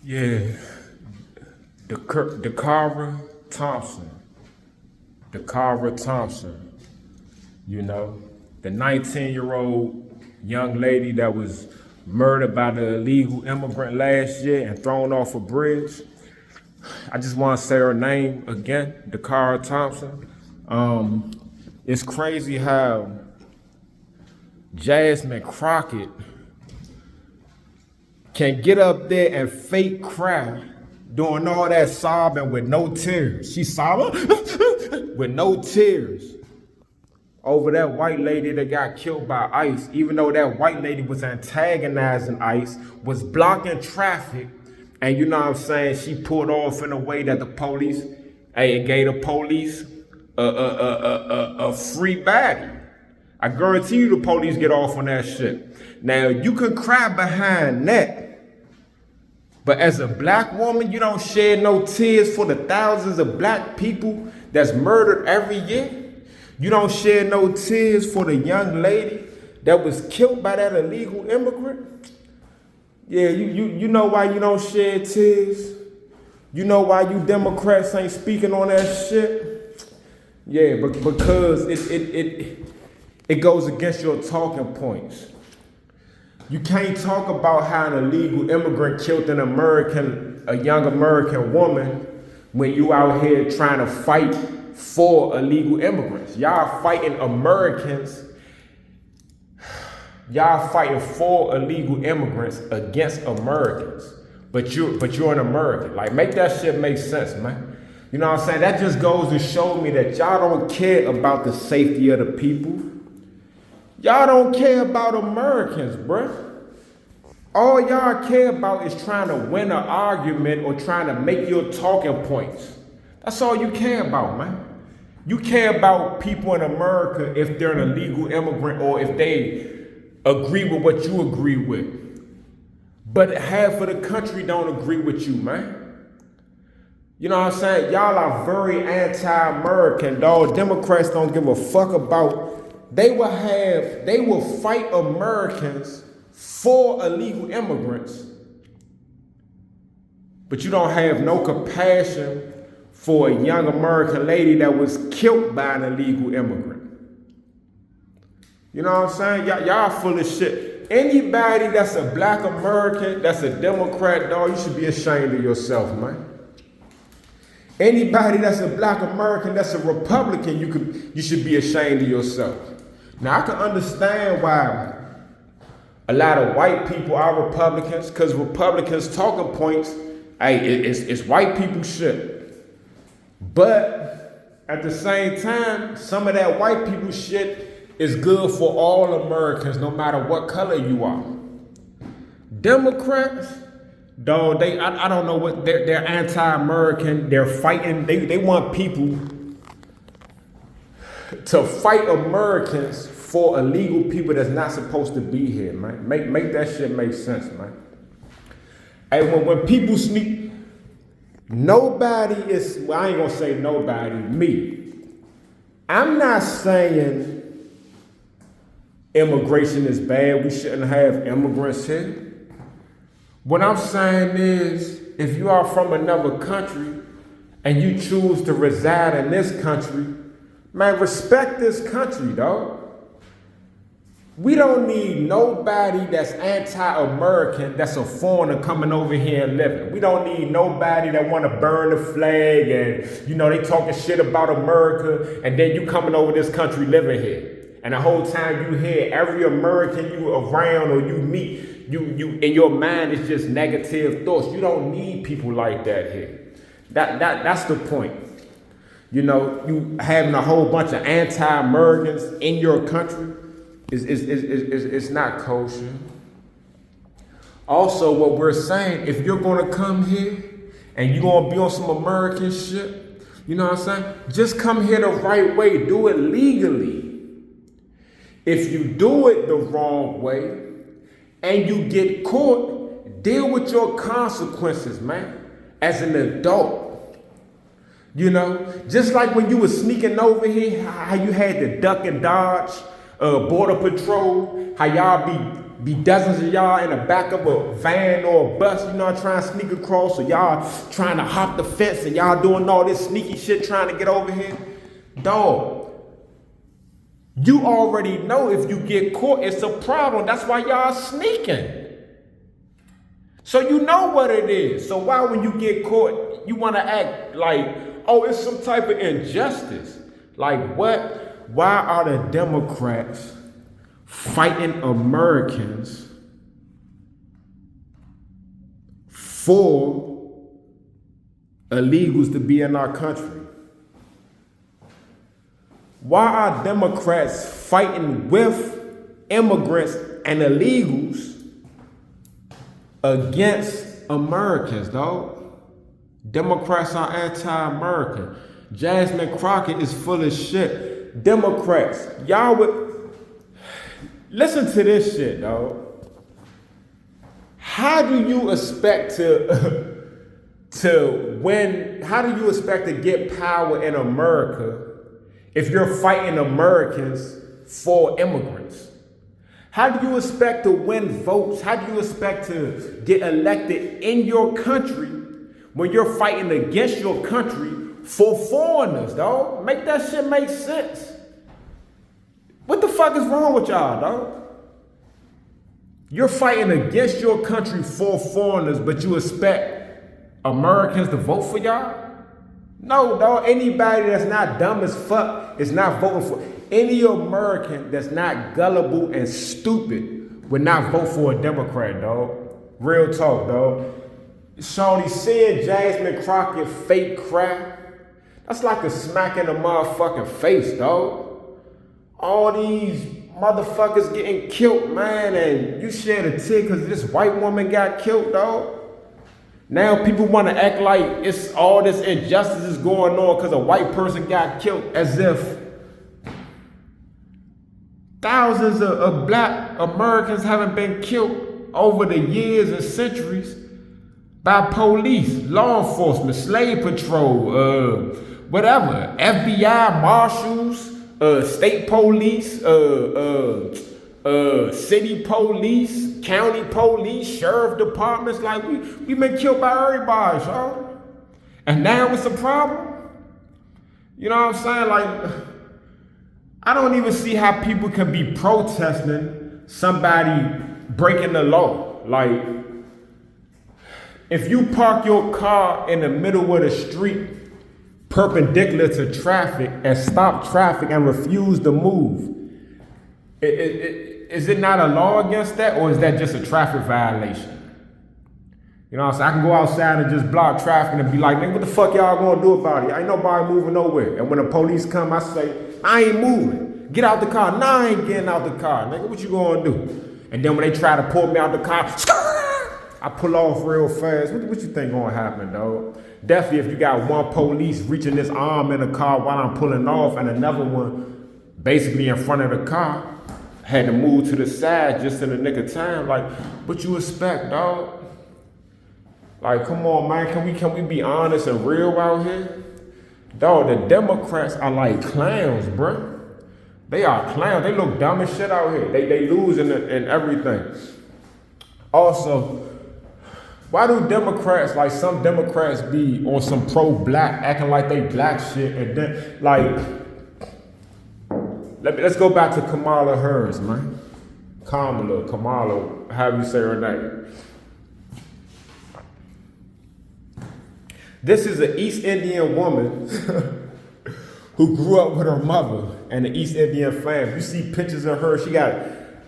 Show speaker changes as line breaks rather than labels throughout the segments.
Yeah, Dakara Thompson. Dakara Thompson, you know, the 19-year-old young lady that was murdered by the illegal immigrant last year and thrown off a bridge. I just want to say her name again, Dakara Thompson. Um, it's crazy how Jasmine Crockett can get up there and fake cry doing all that sobbing with no tears. She sobbing with no tears over that white lady that got killed by ICE, even though that white lady was antagonizing ICE, was blocking traffic, and you know what I'm saying, she pulled off in a way that the police, hey, it gave the police a free baddie. I guarantee you the police get off on that shit. Now, you can cry behind that, but as a black woman, you don't shed no tears for the thousands of black people that's murdered every year. You don't shed no tears for the young lady that was killed by that illegal immigrant. Yeah, you know why you don't shed tears? You know why you Democrats ain't speaking on that shit? Yeah, because it goes against your talking points. You can't talk about how an illegal immigrant killed a young American woman when you out here trying to fight for illegal immigrants. Y'all fighting Americans. Y'all fighting for illegal immigrants against Americans. But you're an American. Like, make that shit make sense, man. You know what I'm saying? That just goes to show me that y'all don't care about the safety of the people. Y'all don't care about Americans, bruh. All y'all care about is trying to win an argument or trying to make your talking points. That's all you care about, man. You care about people in America if they're an illegal immigrant or if they agree with what you agree with. But half of the country don't agree with you, man. You know what I'm saying? Y'all are very anti-American, dog. Democrats don't give a fuck about. They will fight Americans for illegal immigrants, but you don't have no compassion for a young American lady that was killed by an illegal immigrant. You know what I'm saying? Y'all full of shit. Anybody that's a black American, that's a Democrat, dog, you should be ashamed of yourself, man. Anybody that's a black American, that's a Republican, you should be ashamed of yourself. Now, I can understand why a lot of white people are Republicans, because Republicans' talking points, hey, it's white people shit. But at the same time, some of that white people shit is good for all Americans, no matter what color you are. Democrats, dog, I don't know what, they're anti-American, they're fighting, they want people to fight Americans for illegal people that's not supposed to be here, man. Make that shit make sense, man. Hey, when people sneak, nobody is, well, I ain't gonna say nobody, me. I'm not saying immigration is bad, we shouldn't have immigrants here. What I'm saying is, if you are from another country and you choose to reside in this country, man, respect this country, dog. We don't need nobody that's anti-American, that's a foreigner coming over here and living. We don't need nobody that want to burn the flag and, you know, they talking shit about America, and then you coming over this country living here. And the whole time you hear every American you around or you meet, you in your mind is just negative thoughts. You don't need people like that here. That's the point. You know, you having a whole bunch of anti-Americans in your country is not kosher. Also, what we're saying, if you're going to come here and you're going to be on some American shit, you know what I'm saying? Just come here the right way. Do it legally. If you do it the wrong way and you get caught, deal with your consequences, man, as an adult. You know, just like when you were sneaking over here, how you had to duck and dodge, border patrol, how y'all be be dozens of y'all in the back of a van or a bus, you know, trying to sneak across, so y'all trying to hop the fence and y'all doing all this sneaky shit trying to get over here. Dog, you already know if you get caught, it's a problem. That's why y'all sneaking. So you know what it is. So why when you get caught, you want to act like, oh, it's some type of injustice? Like what? Why are the Democrats fighting Americans for illegals to be in our country? Why are Democrats fighting with immigrants and illegals against Americans, dog? Democrats are anti-American. Jasmine Crockett is full of shit. Democrats, y'all would listen to this shit, dog. How do you expect to win? How do you expect to get power in America if you're fighting Americans for immigrants? How do you expect to win votes? How do you expect to get elected in your country when you're fighting against your country for foreigners, dog? Make that shit make sense. What the fuck is wrong with y'all, dog? You're fighting against your country for foreigners, but you expect Americans to vote for y'all? No, dog. Anybody that's not dumb as fuck is not voting for. Any American that's not gullible and stupid would not vote for a Democrat, dog. Real talk, dog. Shawty said Jasmine Crockett fake crap. That's like a smack in the motherfucking face, dog. All these motherfuckers getting killed, man, and you shed a tear because this white woman got killed, dog. Now people want to act like it's all this injustice is going on because a white person got killed, as if thousands of black Americans haven't been killed over the years and centuries by police, law enforcement, slave patrol, whatever, FBI, marshals, state police, city police, county police, sheriff departments. Like we've been killed by everybody, y'all. And now it's a problem. You know what I'm saying? Like, I don't even see how people can be protesting somebody breaking the law. Like, if you park your car in the middle of the street perpendicular to traffic and stop traffic and refuse to move, is it not a law against that, or is that just a traffic violation? You know what I'm saying? I can go outside and just block traffic and be like, nigga, what the fuck y'all gonna do about it? Ain't nobody moving nowhere. And when the police come, I say, I ain't moving. Get out the car. Nah, I ain't getting out the car. Nigga, what you gonna do? And then when they try to pull me out the car, I pull off real fast. What you think gonna happen, dog? Definitely if you got one police reaching his arm in the car while I'm pulling off and another one basically in front of the car, had to move to the side just in the nick of time. Like, what you expect, dog? Like, come on, man, can we be honest and real out here? Dog, the Democrats are like clowns, bruh. They are clowns. They look dumb as shit out here. They lose in everything. Also, why do Democrats, like some Democrats, be on some pro-black, acting like they black shit, and then, like, let's go back to Kamala Harris, man. Kamala, how you say her name? This is an East Indian woman who grew up with her mother and an East Indian family. You see pictures of her. She got,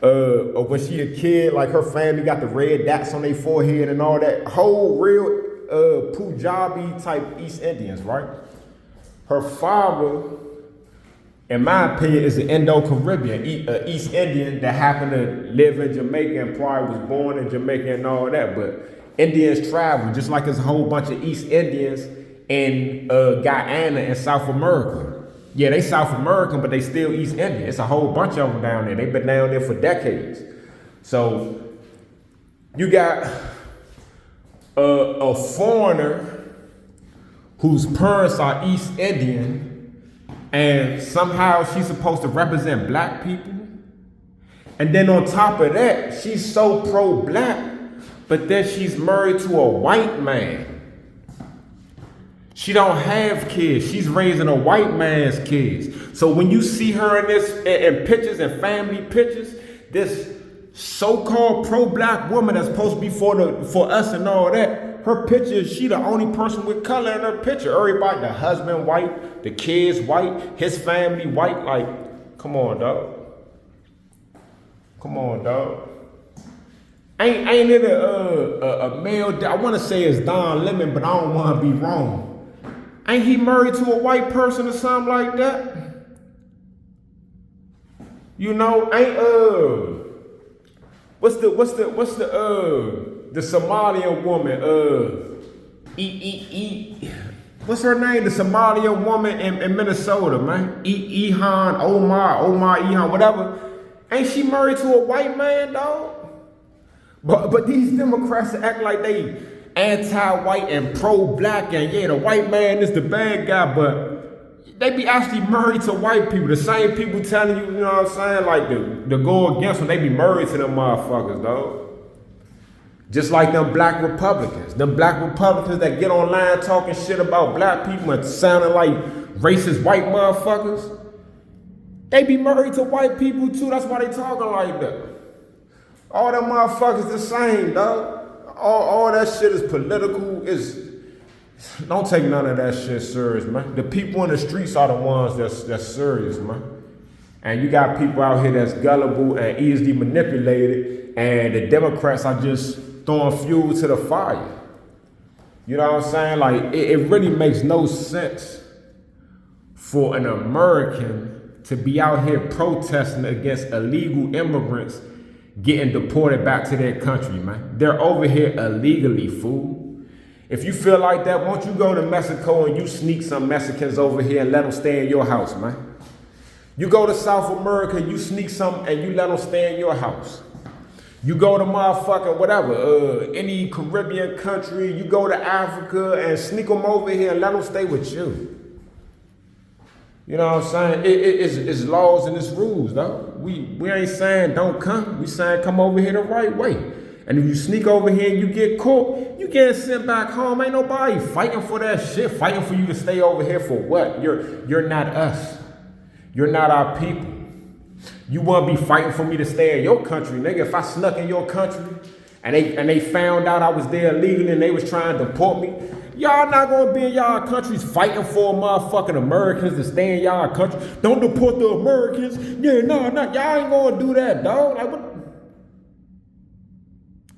when she a kid, like her family got the red dots on their forehead and all that. Whole real Punjabi type East Indians, right? Her father, in my opinion, is an Indo-Caribbean, East Indian that happened to live in Jamaica and probably was born in Jamaica and all that. But Indians travel, just like there's a whole bunch of East Indians in Guyana and South America. Yeah, they South American, but they still East Indian. It's a whole bunch of them down there. They've been down there for decades. So you got a foreigner whose parents are East Indian, and somehow she's supposed to represent black people. And then on top of that, she's so pro-black, but then she's married to a white man. She don't have kids. She's raising a white man's kids. So when you see her in pictures and family pictures, this so-called pro-black woman that's supposed to be for us and all that, her picture, she the only person with color in her picture. Everybody, the husband white, the kids white, his family white. Like, come on, dog. Come on, dog. Ain't it a male? I want to say it's Don Lemon, but I don't want to be wrong. Ain't he married to a white person or something like that? You know, ain't what's the Somalian woman? What's her name? The Somalian woman in Minnesota, man. Omar Ihan, whatever. Ain't she married to a white man, dog? But these Democrats act like they anti-white and pro-black, and yeah, the white man is the bad guy, but they be actually married to white people. The same people telling you, you know what I'm saying, like to go against them, they be married to them motherfuckers, dog. Just like them black Republicans. Them black Republicans that get online talking shit about black people and sounding like racist white motherfuckers. They be married to white people too. That's why they talking like that. All them motherfuckers the same, dog. All that shit is political. Don't take none of that shit serious, man. The people in the streets are the ones that's serious, man. And you got people out here that's gullible and easily manipulated, and the Democrats are just throwing fuel to the fire. You know what I'm saying? Like, it really makes no sense for an American to be out here protesting against illegal immigrants getting deported back to their country, man. They're over here illegally, fool. If you feel like that, won't you go to Mexico and you sneak some Mexicans over here and let them stay in your house, man? You go to South America, you sneak some and you let them stay in your house. You go to motherfucking whatever, any Caribbean country, you go to Africa and sneak them over here and let them stay with you. You know what I'm saying? It's laws and it's rules, though. We ain't saying don't come. We saying come over here the right way. And if you sneak over here and you get caught, you get sent back home. Ain't nobody fighting for that shit. Fighting for you to stay over here for what? You're not us. You're not our people. You want to be fighting for me to stay in your country, nigga. If I snuck in your country and they found out I was there illegally and they was trying to deport me, y'all not gonna be in y'all countries fighting for motherfucking Americans to stay in y'all country. Don't deport the Americans. Yeah, no, y'all ain't gonna do that, dog. Like, what?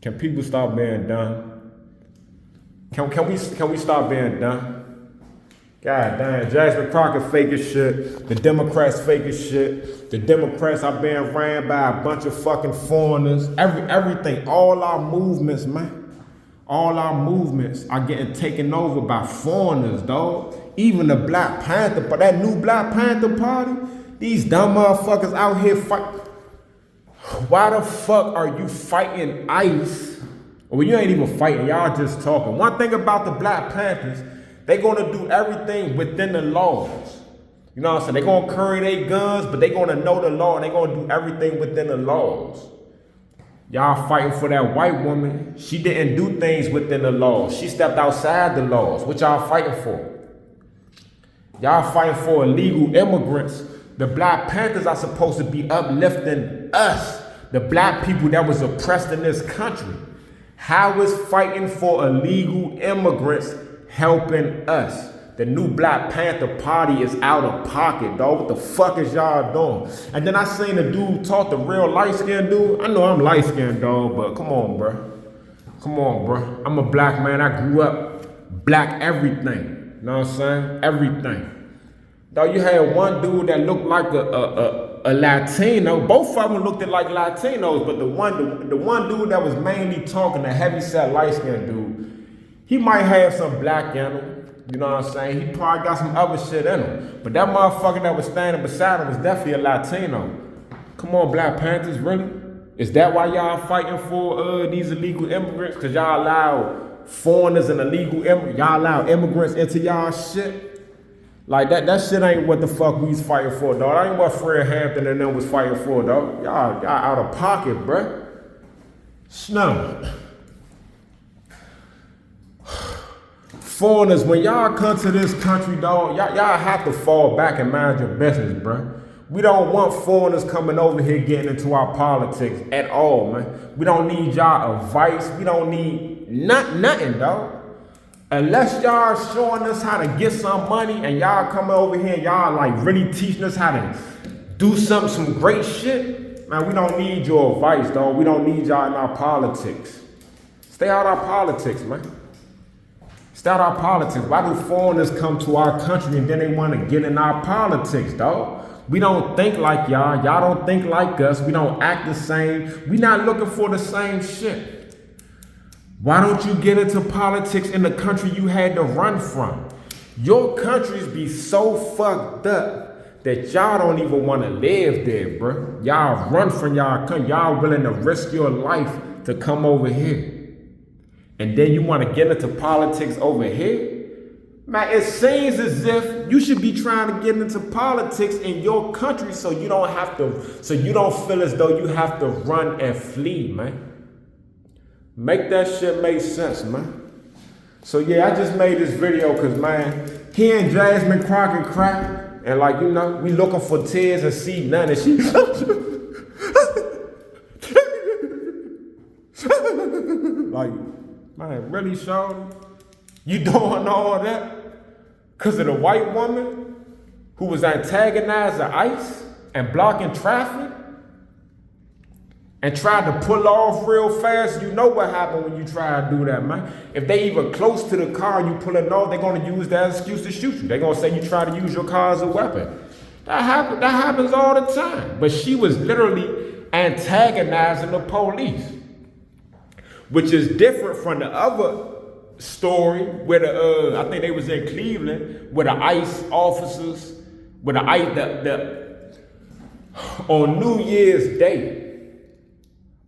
Can people stop being dumb? Can we stop being dumb? God damn, Jasmine Crockett fake as shit. The Democrats fake as shit. The Democrats are being ran by a bunch of fucking foreigners. Everything, all our movements, man. All our movements are getting taken over by foreigners, dog. Even the Black Panther, but that new Black Panther party, these dumb motherfuckers out here fight. Why the fuck are you fighting ICE? Well, you ain't even fighting, y'all just talking. One thing about the Black Panthers, they gonna do everything within the laws. You know what I'm saying? They gonna carry their guns, but they gonna know the law and they gonna do everything within the laws. Y'all fighting for that white woman. She didn't do things within the laws. She stepped outside the laws. What y'all fighting for? Y'all fighting for illegal immigrants. The Black Panthers are supposed to be uplifting us, the black people that was oppressed in this country. How is fighting for illegal immigrants helping us? The new Black Panther party is out of pocket, dog. What the fuck is y'all doing? And then I seen a dude talk, the real light-skinned dude. I know I'm light-skinned, dog, but come on, bro. Come on, bro. I'm a black man. I grew up black everything. You know what I'm saying? Everything. Dog, you had one dude that looked like a Latino. Both of them looked like Latinos, but the one dude that was mainly talking, the heavy-set light-skinned dude, he might have some black in him. You know what I'm saying? He probably got some other shit in him. But that motherfucker that was standing beside him was definitely a Latino. Come on, Black Panthers, really? Is that why y'all fighting for these illegal immigrants? Because y'all allow foreigners and illegal immigrants, y'all allow immigrants into y'all shit? Like that shit ain't what the fuck we was fighting for, dog. That ain't what Fred Hampton and them was fighting for, dog. Y'all out of pocket, bruh. Snow. Foreigners, when y'all come to this country, dog, y'all have to fall back and mind your business, bruh. We don't want foreigners coming over here getting into our politics at all, man. We don't need y'all advice. We don't need nothing, dog. Unless y'all showing us how to get some money and y'all coming over here and y'all like really teaching us how to do some great shit, man, we don't need your advice, dog. We don't need y'all in our politics. Stay out of our politics, man. Stay out of our politics. Why do foreigners come to our country and then they want to get in our politics, dog? We don't think like y'all. Y'all don't think like us. We don't act the same. We not looking for the same shit. Why don't you get into politics in the country you had to run from? Your countries be so fucked up that y'all don't even want to live there, bro. Y'all run from y'all country. Y'all willing to risk your life to come over here. And then you want to get into politics over here? Man, it seems as if you should be trying to get into politics in your country so you don't feel as though you have to run and flee, man. Make that shit make sense, man. So yeah, I just made this video because, man, he and Jasmine Crockett crack, and like, you know, we looking for tears and see none, and she like, man, really, Shawty? You doing all that because of the white woman who was antagonizing ICE and blocking traffic? And tried to pull off real fast. You know what happened when you try to do that, man. If they even close to the car you pulling off, they're gonna use that excuse to shoot you. They're gonna say you try to use your car as a weapon. That happens all the time. But she was literally antagonizing the police, which is different from the other story where I think they was in Cleveland, where the ICE officers, where the ICE, on New Year's Day,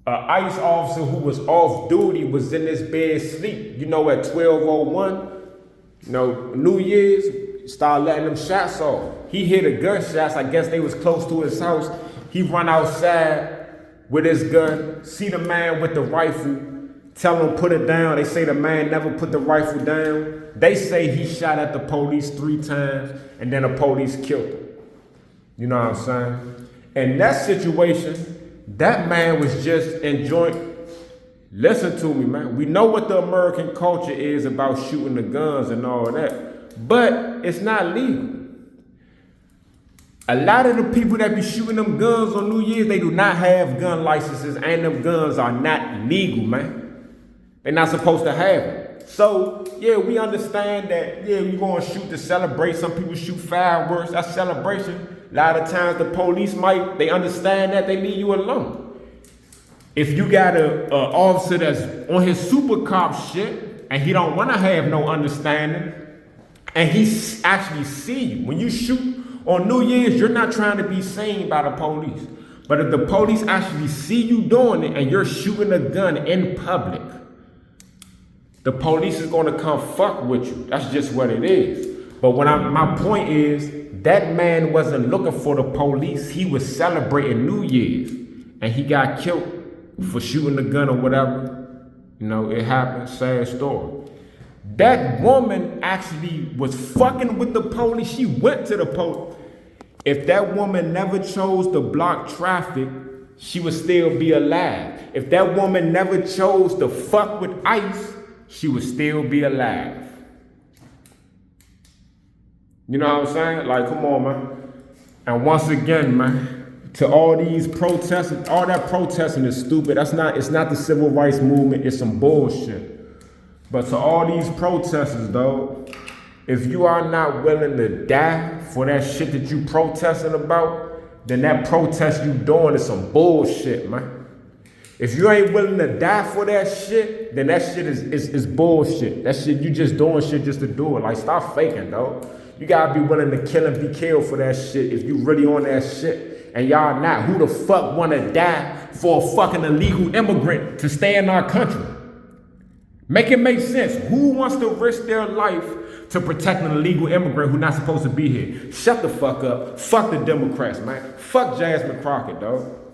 an ICE officer who was off duty was in his bed sleep. You know, at 12:01, you know, New Year's, start letting them shots off. He hear the gunshots. I guess they was close to his house. He run outside with his gun, see the man with the rifle, tell him put it down. They say the man never put the rifle down. They say he shot at the police 3 times and then the police killed him. You know what I'm saying? In that situation, that man was just enjoying. Listen to me, man. We know what the American culture is about shooting the guns and all that, but it's not legal. A lot of the people that be shooting them guns on New Year's, they do not have gun licenses, and them guns are not legal, man. They're not supposed to have them. So, yeah, we understand that, yeah, we're going to shoot to celebrate. Some people shoot fireworks. That's celebration. A lot of times the police they understand that, they leave you alone. If you got a officer that's on his super cop shit and he don't want to have no understanding and he actually see you. When you shoot on New Year's, you're not trying to be seen by the police. But if the police actually see you doing it and you're shooting a gun in public, the police is going to come fuck with you. That's just what it is. But my point is, that man wasn't looking for the police. He was celebrating New Year's and he got killed for shooting the gun or whatever. You know, it happened. Sad story. That woman actually was fucking with the police. She went to the police. If that woman never chose to block traffic, she would still be alive. If that woman never chose to fuck with ICE, she would still be alive. You know what I'm saying? Like, come on, man. And once again, man, to all these protests, all that protesting is stupid. It's not the civil rights movement. It's some bullshit. But to all these protesters, though, if you are not willing to die for that shit that you protesting about, then that protest you doing is some bullshit, man. If you ain't willing to die for that shit, then that shit is bullshit. That shit, you just doing shit just to do it. Like, stop faking, dog. You gotta be willing to kill and be killed for that shit if you really on that shit. And y'all not. Who the fuck wanna die for a fucking illegal immigrant to stay in our country? Make it make sense. Who wants to risk their life to protect an illegal immigrant who's not supposed to be here. Shut the fuck up. Fuck the Democrats, man. Fuck Jasmine Crockett, dog.